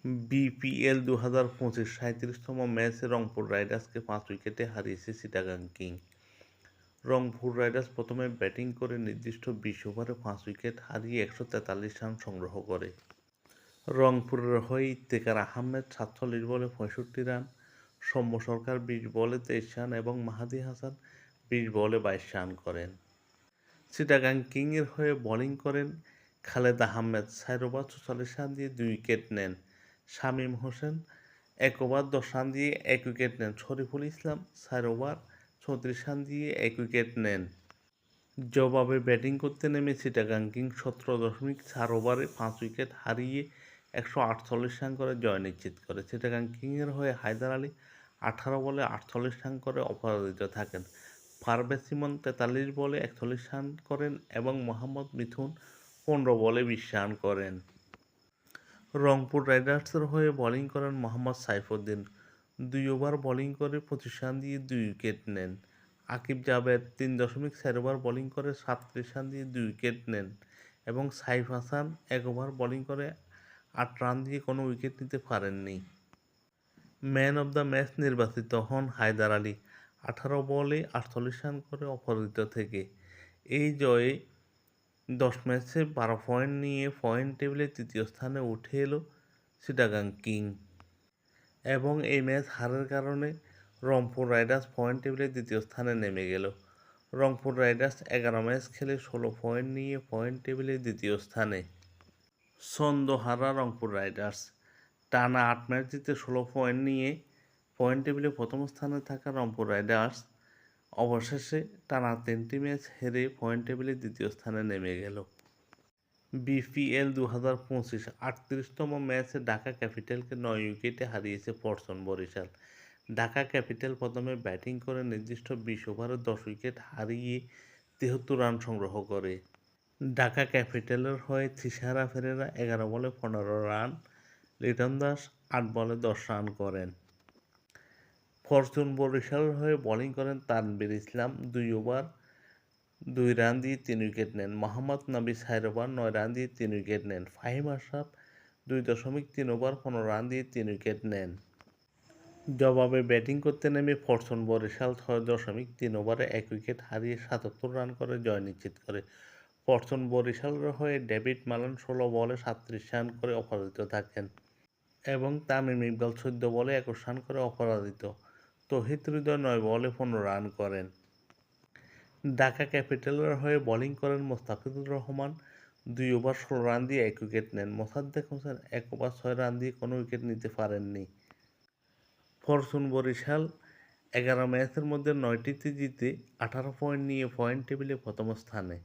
BPL 2025 37তম ম্যাচে রংপুর রাইডার্সকে 5 উইকেটে হারিয়েছে চিটাগাং কিং। রংপুর রাইডার্স প্রথমে ব্যাটিং করে নির্দিষ্ট 20 ওভারে 5 উইকেট হারিয়ে 143 রান সংগ্রহ করে। রংপুরের হয়ে ইফতেখার আহমেদ 47 বলে 65 রান, সৌম্য সরকার 20 বলে 23 রান এবং মাহাদী হাসান 20 বলে 22 রান করেন। চিটাগাং কিংয়ের হয়ে বোলিং করেন খালেদ আহমেদ 4 ওভার 44 রান দিয়ে 2 উইকেট নেন। শামীম হোসেন 1 ওভার 10 রান দিয়ে 1 উইকেট নেন। শরীফুল ইসলাম 4 ওভার 34 রান দিয়ে 1 উইকেট নেন। জবাবে ব্যাটিং করতে নেমে চিটাগাং কিংস 17.4 ওভারে 5 উইকেট হারিয়ে 148 রান করে জয় নিশ্চিত করে। চিটাগাং কিংয়ের হয়ে হায়দার আলী 18 বলে 48 রান করে অপরাজিত থাকেন। পারভেজ ইমন 43 বলে 41 রান করেন এবং মোহাম্মদ মিথুন 15 বলে 20 রান করেন। রংপুর রাইডার্সের হয়ে বোলিং করেন মোহাম্মদ সাইফুদ্দিন 2 ওভার বোলিং করে 25 রান দিয়ে 2 উইকেট নেন। আকিব জাভেদ 3.4 ওভার বোলিং করে 37 রান দিয়ে 2 উইকেট নেন এবং সাইফ হাসান 1 ওভার বোলিং করে 8 রান দিয়ে কোনো উইকেট নিতে পারেননি। ম্যান অব দ্য ম্যাচ নির্বাচিত হন হায়দার আলী 18 বলে 48 রান করে অপরাজিত থেকে। এই জয়ে 10 ম্যাচে 12 পয়েন্ট নিয়ে পয়েন্ট টেবিলে তৃতীয় স্থানে উঠে এলো চিটাগাং কিং এবং এই ম্যাচ হারের কারণে রংপুর রাইডার্স পয়েন্ট টেবিলে দ্বিতীয় স্থানে নেমে গেল। রংপুর রাইডার্স 11 ম্যাচ খেলে 16 পয়েন্ট নিয়ে পয়েন্ট টেবিলে দ্বিতীয় স্থানে। ছন্দহারা রংপুর রাইডার্স টানা 8 ম্যাচ জিতে 16 পয়েন্ট নিয়ে পয়েন্ট টেবিলে প্রথম স্থানে থাকা রংপুর রাইডার্স অবশেষে টানা 3টি ম্যাচ হেরে পয়েন্ট টেবিলে দ্বিতীয় স্থানে নেমে গেল। বিপিএল 2025 38তম ম্যাচে ঢাকা ক্যাপিটালকে 9 উইকেটে হারিয়েছে ফরচুন বরিশাল। ঢাকা ক্যাপিটাল প্রথমে ব্যাটিং করে নির্দিষ্ট 20 ওভারে 10 উইকেট হারিয়ে 73 রান সংগ্রহ করে। ঢাকা ক্যাপিটালের হয়ে থিসারা ফেরেরা 11 বলে 15 রান, লিটন দাস 8 বলে 10 রান করেন। ফরচুন বরিশালের হয়ে বোলিং করেন তানভীর ইসলাম 2 ওভার 2 রান দিয়ে 3 উইকেট নেন। মোহাম্মদ নবী 4 ওভার 9 রান দিয়ে 3 উইকেট নেন। ফাহিম আশরাফ 2.3 ওভার 15 রান দিয়ে 3 উইকেট নেন। জবাবে ব্যাটিং করতে নেমে ফরচুন বরিশাল 6.3 ওভারে 1 উইকেট হারিয়ে 77 রান করে জয় নিশ্চিত করে। ফরচুন বরিশালের হয়ে ডেভিড মালান 16 বলে 37 রান করে অপরাজিত থাকেন এবং তামিম ইকবাল 14 বলে 21 রান করে অপরাজিত। তৌহিদ হৃদয় 9 বলে 15 রান করেন। ঢাকা ক্যাপিটালের হয়ে বোলিং করেন মোস্তাফিজুর রহমান 2 ওভার 16 রান দিয়ে 1 উইকেট নেন। মোসাদ্দেক হোসেন 1 ওভার 6 রান দিয়ে কোনো উইকেট নিতে পারেননি। ফরচুন বরিশাল 11 ম্যাচের মধ্যে 9টিতে জিতে 18 পয়েন্ট নিয়ে পয়েন্ট টেবিলে প্রথম স্থানে।